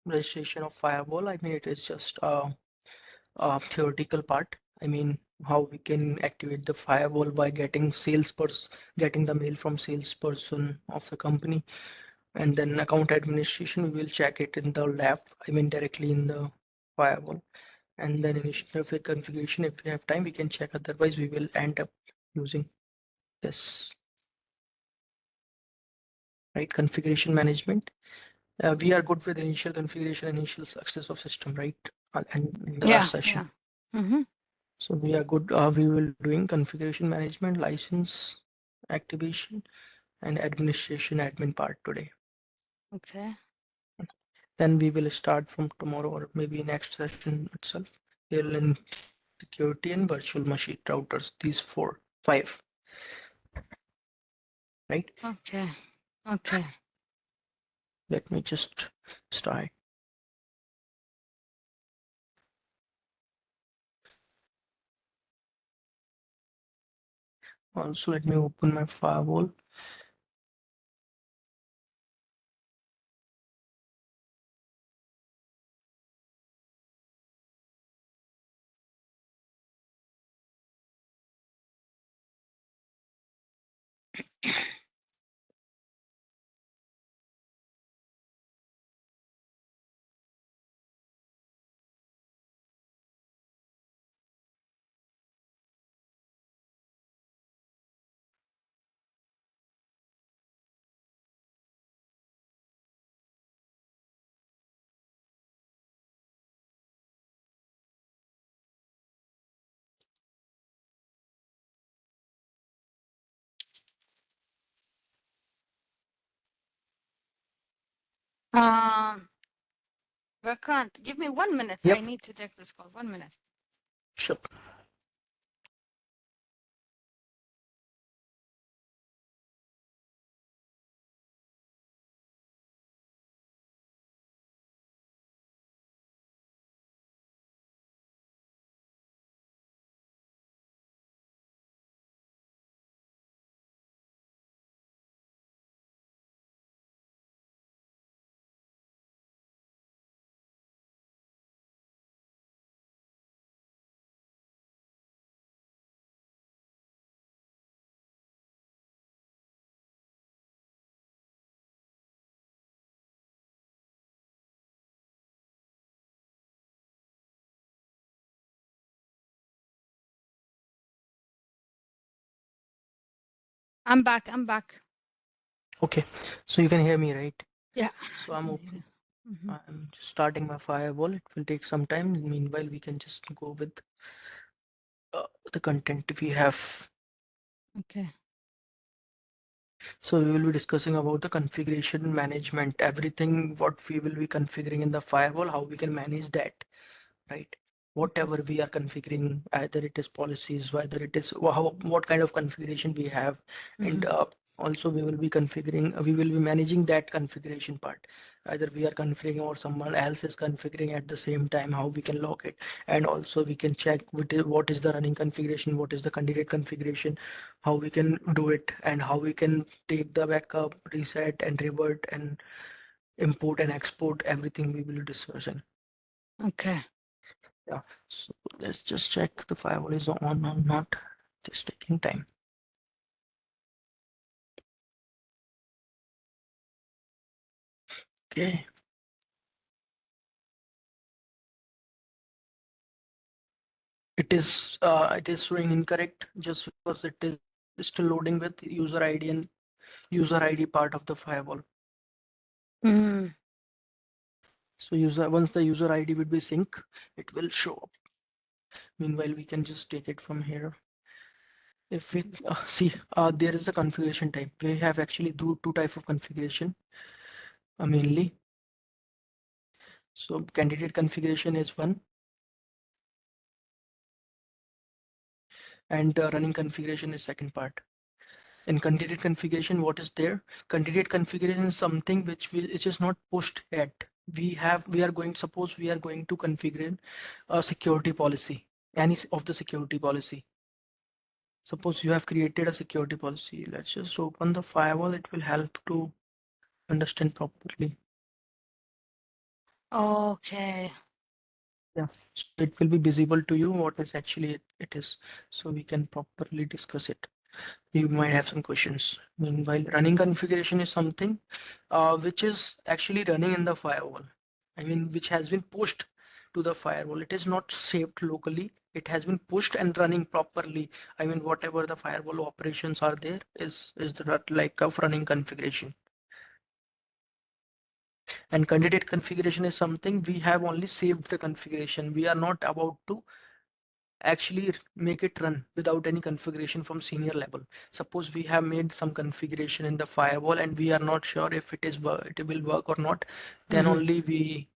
registration of firewall. I mean, it is just a theoretical part. I mean, how we can activate the firewall by getting getting the mail from salesperson of the company, and then account administration. We will check it in the lab. I mean, directly in the firewall, and then initial configuration. If we have time, we can check. Otherwise, we will end up using this, right? Configuration management. We are good with initial configuration, initial success of system, right? And in the last session. So we are good. We will doing configuration management, license activation, and administration admin part today. Okay. Then we will start from tomorrow or maybe next session itself. We'll learn security and virtual machine routers. These 5, right? Okay. Okay. Let me just start. Also, let me open my firewall. Vikrant, give me 1 minute. Yep. I need to take this call. 1 minute. Sure. I'm back. I'm back. Okay. So you can hear me, right? Yeah. So I'm open. I'm starting my firewall. It will take some time. Meanwhile, we can just go with the content we have. Okay. So we will be discussing about the configuration management, everything what we will be configuring in the firewall, how we can manage that, right? Whatever we are configuring, either it is policies, whether it is what kind of configuration we have, and also we will be managing that configuration part. Either we are configuring or someone else is configuring at the same time, how we can lock it, and also we can check what is the running configuration, what is the candidate configuration, how we can do it, and how we can take the backup, reset, and revert, and import and export. Everything we will be discussing. Okay. Yeah, so let's just check the firewall is on or not. It's taking time. Okay. It is showing incorrect just because it is still loading with user ID and user ID part of the firewall. So once the user ID will be sync, it will show up. Meanwhile, we can just take it from here. If we see, there is a configuration type. We have actually two types of configuration mainly. So candidate configuration is one, and running configuration is second part. In candidate configuration, what is there? Candidate configuration is something which is not pushed yet. Suppose we are going to configure a security policy, any of the security policy. Suppose you have created a security policy. Let's just open the firewall. It will help to understand properly. Okay. Yeah, so it will be visible to you what is actually it is, so we can properly discuss it. You might have some questions. Meanwhile, running configuration is something which is actually running in the firewall. I mean, which has been pushed to the firewall. It is not saved locally. It has been pushed and running properly. I mean, whatever the firewall operations are there is the like of running configuration. And candidate configuration is something we have only saved the configuration. We are not about to actually make it run without any configuration from senior level. Suppose we have made some configuration in the firewall and we are not sure if it will work or not, then Mm-hmm. only we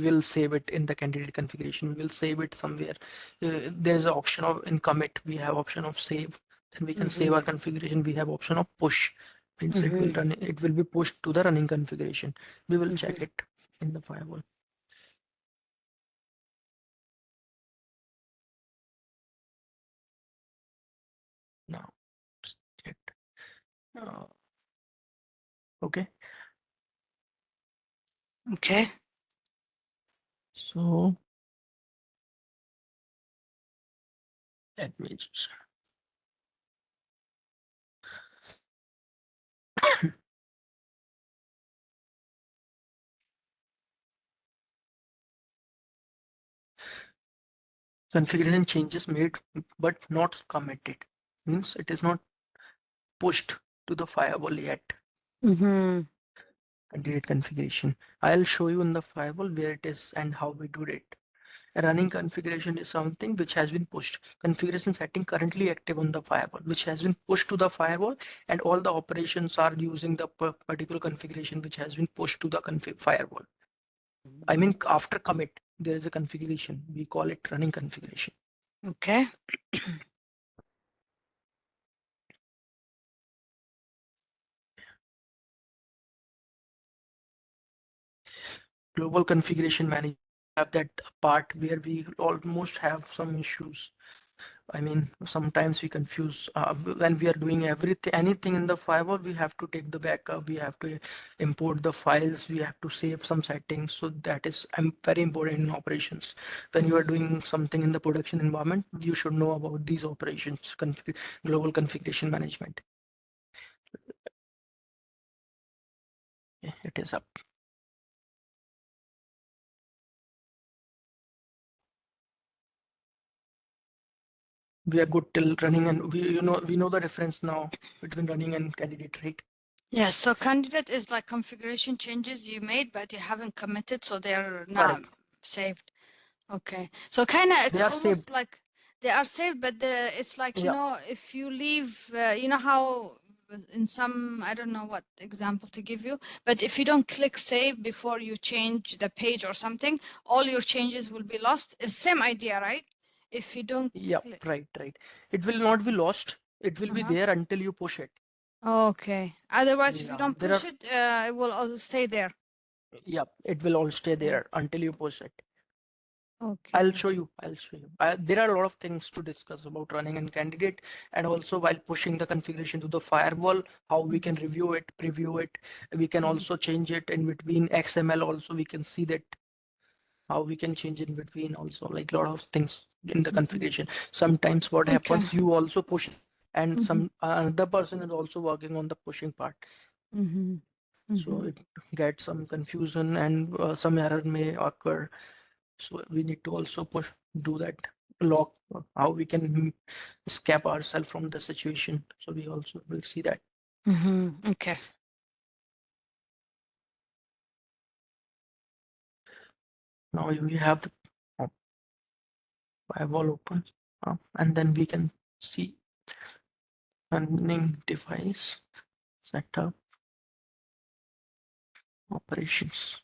will save it in the candidate configuration. We'll save it somewhere. There's an option of in commit. We have option of save. Then we can save Mm-hmm. our configuration. We have option of push. Means it will Mm-hmm. run. It will be pushed to the running configuration. We will check Mm-hmm. it in the firewall now. Check. Uh, okay. Okay. So let me just configuration changes made but not committed. Means it is not pushed to the firewall yet. Mm-hmm. Candidate configuration. I'll show you in the firewall where it is and how we do it. A running configuration is something which has been pushed. Configuration setting currently active on the firewall, which has been pushed to the firewall, and all the operations are using the particular configuration which has been pushed to the firewall. I mean, after commit, there is a configuration. We call it running configuration. Okay. Global configuration manager have that part where we almost have some issues. I mean, sometimes we confuse when we are doing everything, anything in the firewall, we have to take the backup, we have to import the files, we have to save some settings. So that is very important in operations. When you are Mm-hmm. doing something in the production environment, you should know about these operations, global configuration management. Yeah, it is up. We are good till running, and we know the difference now between running and candidate, right? Yeah, so candidate is like configuration changes you made, but you haven't committed, so they're not Correct. saved. Okay. So kind of They it's are almost saved. like they are saved, but it's like, Yeah. if you leave, you know how in some, I don't know what example to give you, but if you don't click save before you change the page or something, all your changes will be lost. It's same idea, right? If you don't Yeah, click. right, right. It will not be lost. It will be Uh-huh. there until you push it. Okay. Otherwise, if you Yeah, don't there push are, it, it will all stay there. yeah, it will all stay Okay. there until you push it. I'll Okay. show you. I'll show you. There are a lot of things to discuss about running and candidate, and also while pushing the configuration to the firewall, how we can Mhm. review it, preview it. We can Mhm. also change it in between XML also. We can see that how we can change in between also, like a lot of things in the Mhm. configuration. Sometimes what Okay. happens, you also push and Mhm. some another person is also working on the pushing part. Mhm. So Mhm. it gets some confusion and some error may occur. So we need to also do that lock, how we can escape ourselves from the situation. So we also will see that. Mhm. Okay. Now we have the firewall open, and then we can see running device setup operations.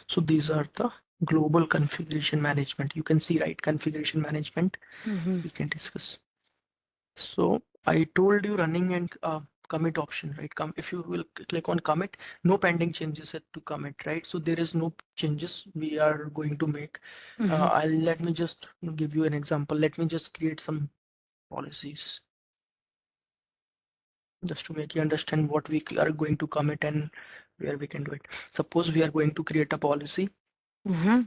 So these are the global configuration management. You can see, right, configuration management Mhm. we can discuss. So I told you running and commit option, right? If you will click on commit, no pending changes set to commit, right? So there is no changes we are going to make. Mhm. Let me just give you an example. Let me just create some policies just to make you understand what we are going to commit and where we can do it. Suppose we are going to create a policy Mm-hmm.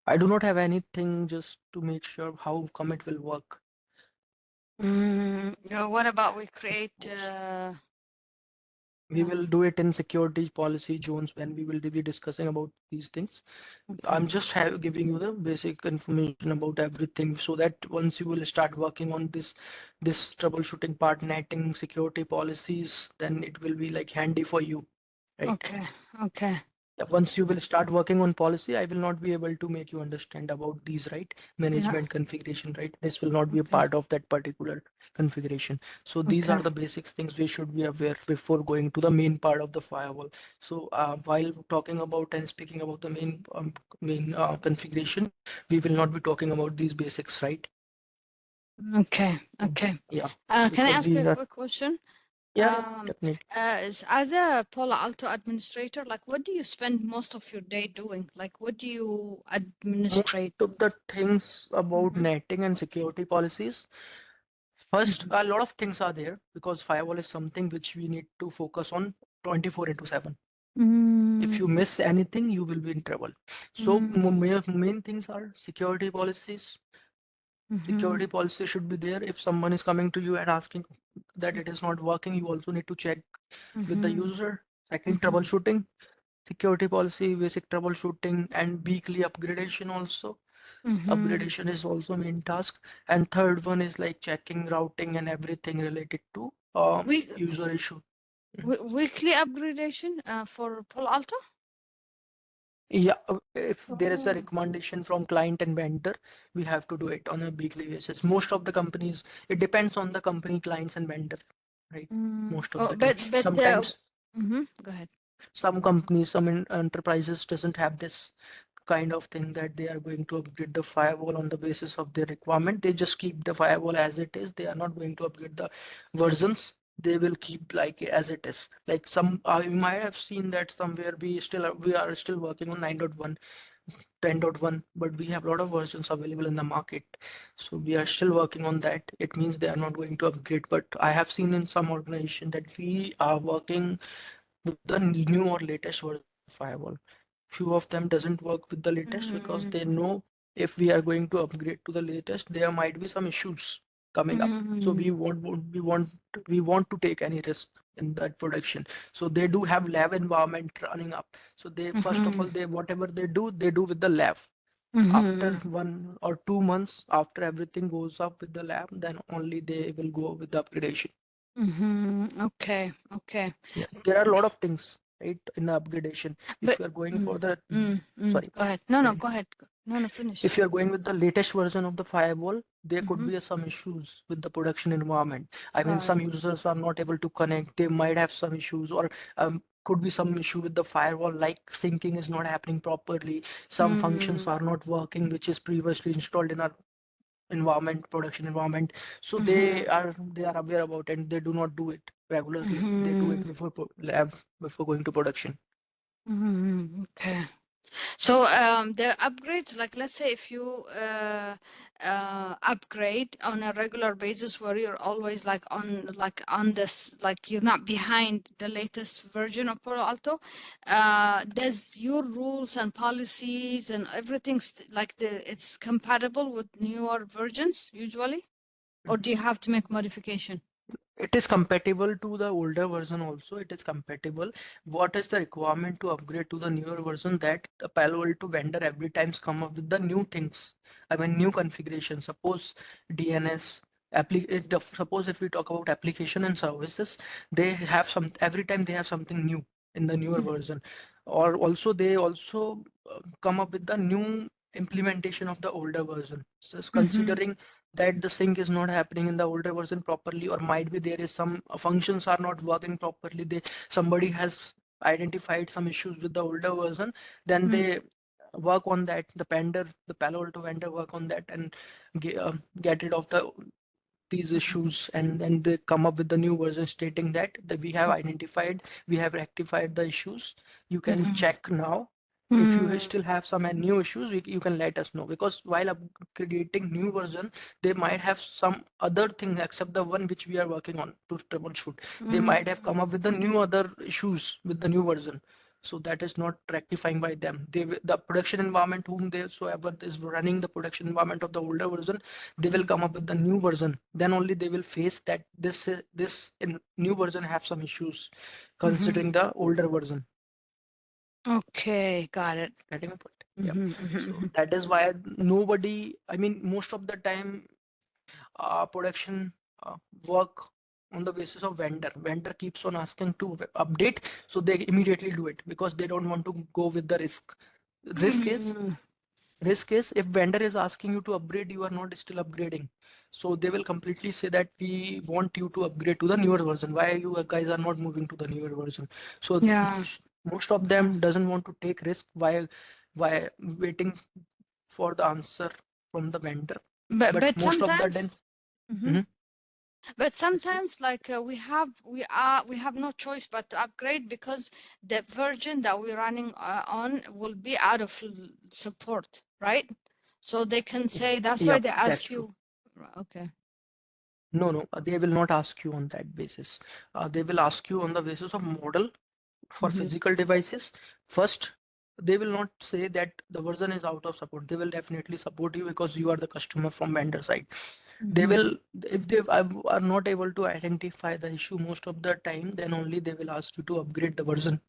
I do not have anything just to make sure how come it will work. What about we create? Suppose we Yeah. will do it in security policy zones when we will be discussing about these things. Okay. I'm just giving you the basic information about everything so that once you will start working on this troubleshooting part, netting, security policies, then it will be like handy for you, right? Okay. Okay. Yeah, once you will start working on policy, I will not be able to make you understand about these, right? Yeah. Management configuration, right? This will not be a Okay. part of that particular configuration. So these Okay. are the basic things we should be aware before going to the main part of the firewall. So while talking about and speaking about the main configuration, we will not be talking about these basics, right? Okay. Okay. Yeah, Can I because ask you we a are, quick question? yeah, definitely. As a Palo Alto administrator, like, what do you spend most of your day doing? Like, what do you Most administrate? of the things about Mm-hmm. netting and security policies. First, Mm-hmm. a lot of things are there because firewall is something which we need to focus on 24 into 7. If you miss anything, you will be in trouble. So main things are security policies. Mm-hmm. Security policy should be there. If someone is coming to you and asking that it is not working, you also need to check with the Mm-hmm. user. Second, Mm-hmm. troubleshooting, security policy, basic troubleshooting, and weekly upgradation also. Mm-hmm. Upgradation is also main task. And third one is like checking routing and everything related to We user issue. Mhm. weekly upgradation for Palo Alto? Yeah, if there is a Oh. recommendation from client and vendor, we have to do it on a weekly basis. Most of the companies, it depends on the company, clients and vendor, right? Most of Oh, the time. but Sometimes go ahead. some companies, some enterprises doesn't have this kind of thing that they are going to upgrade the firewall on the basis of their requirement. They just keep the firewall as it is. They are not going to upgrade the versions. They will keep like as it is. Like some, you might have seen that somewhere we are still working on 9.1, 10.1, but we have a lot of versions available in the market. So we are still working on that. It means they are not going to upgrade. But I have seen in some organization that we are working with the new or latest version of the firewall. Few of them doesn't work with the latest because Mm, they know if we are going to upgrade to the latest, there might be some issues coming up. So mm, we want to take any risk in that production. So they do have lab environment running up. So they first of mhm, all they whatever they do with the lab. After mhm, 1 or 2 months, after everything goes up with the lab, then only they will go with the upgradation. Okay, okay. Yeah, there are a lot of things, right, in the upgradation. If But you are going for the, sorry, go ahead. No, go no, ahead. go ahead. No, no, finish. If you are going with the latest version of the firewall, there could Mm-hmm. be some issues with the production environment. I mean, some Right. users are not able to connect. They might have some issues, or could be some issue with the firewall, like syncing is not happening properly. Some functions Mm, are not working, which is previously installed in our environment, production environment. So mm-hmm, they are aware about it and they do not do it regularly. They do mm-hmm, it before lab before going to production. okay. So the upgrades, like let's say if you upgrade on a regular basis where you're always like on this, like you're not behind the latest version of Palo Alto, does your rules and policies and everything like it's compatible with newer versions usually, or do you have to make modification? It is compatible to the older version also. It is compatible. What is the requirement to upgrade to the newer version? That the Palo Alto vendor every times come up with the new things. I mean, new configuration. Suppose DNS. Suppose if we talk about application and services, they have some every time they have something new in the newer version, or also they also come up with the new implementation of the older version. Just Mm-hmm. considering that the sync is not happening in the older version properly, or might be there is some functions are not working properly, somebody has identified some issues with the older version, then they work on that, the Palo Alto vendor work on that and get rid of these issues, and then they come up with the new version stating that we have identified, we have rectified the issues. You can Mm-hmm. check now. If you Mm-hmm. still have some new issues, you can let us know, because while creating new version, they might have some other thing except the one which we are working on to troubleshoot. They might have come up with the new other issues with the new version. So that is not rectifying by them. The production environment whom they so ever is running the production environment of the older version, they will come up with the new version. Then only they will face that this in new version have some issues Mm-hmm. considering the older version. Okay, got it. Getting my point? Yeah. Mm-hmm. So Mm-hmm. that is why nobody, I mean, most of the time, production uh, work on the basis of vendor. Vendor keeps on asking to update, so they immediately do it because they don't want to go with the risk. Risk is Mm-hmm. risk is if vendor is asking you to upgrade, you are not still upgrading. So they will completely say that we want you to upgrade to the newer version. Why you guys are not moving to the newer version? So Yeah. most of Yeah. them doesn't want to take risk. Why waiting for the answer from the vendor? But But most of the sometimes. then. Mm-hmm. Mhm. But Yes, please. sometimes, like we have no choice but to upgrade because the version that we're running on will be out of support, right? So they can say that's why Yep, they that's ask true. you. Okay. No, no, they will not ask you on that basis. They will ask you on the basis of model for Mm-hmm. physical devices. First, they will not say that the version is out of support. They will definitely support you because you are the customer from vendor side. They Mm-hmm. will, if they are not able to identify the issue most of the time, then only they will ask you to upgrade the version,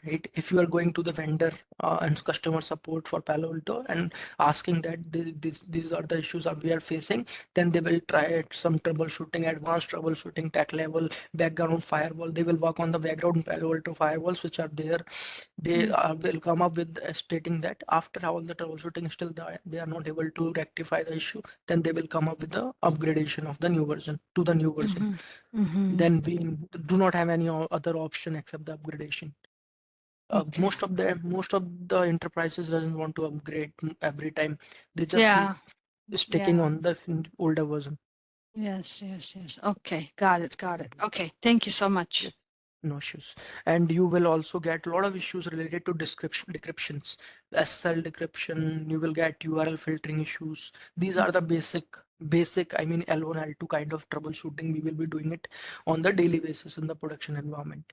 right? If you are going to the vendor and customer support for Palo Alto and asking that these are the issues that we are facing, then they will try some troubleshooting, advanced troubleshooting, tech level, background firewall. They will work on the background Palo Alto firewalls which are there. They will come up with stating that after all the troubleshooting still they are not able to rectify the issue, then they will come up with the upgradation of the new version to the new version. Mm-hmm. Mm-hmm. Then we do not have any other option except the upgradation. Okay. Most of the enterprises doesn't want to upgrade every time. They just keep Yeah. sticking Yeah. on the older version. Yes. Yes. Yes. Okay. Got it. Got it. Okay. Thank you so much. Yes, no issues. And you will also get a lot of issues related to decryptions, SSL decryption. You will get URL filtering issues. These are the basic. I mean, L1, L2 kind of troubleshooting. We will be doing it on the daily basis in the production environment.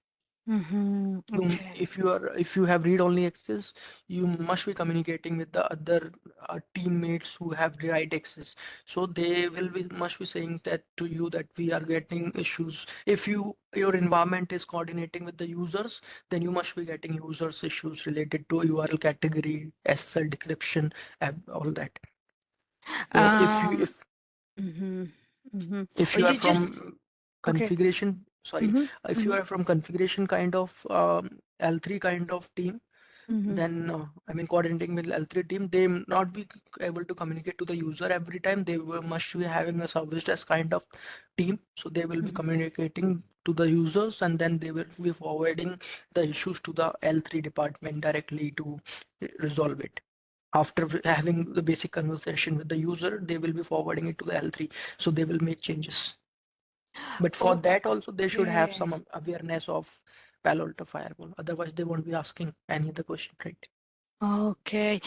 Mm-hmm. Okay. If you have read-only access, you must be communicating with the other teammates who have the right access. So they will be must be saying that to you that we are getting issues. If your environment is coordinating with the users, then you must be getting users issues related to URL category, SSL decryption, and all that. So Um. Mm-hmm. Mm-hmm. if Oh, you are you just from okay. configuration, sorry, Mm-hmm. if you Mm-hmm. are from configuration kind of L3 kind of team, Mm-hmm. then I mean coordinating with L3 team, they may not be able to communicate to the user every time. They must be having a service desk kind of team, so they will be Mm-hmm. communicating to the users and then they will be forwarding the issues to the L3 department directly to resolve it. After having the basic conversation with the user, they will be forwarding it to the L3, so they will make changes. But for that also, they should have Okay. some awareness of Palo Alto firewall. Otherwise, they won't be asking any other question, right? Okay.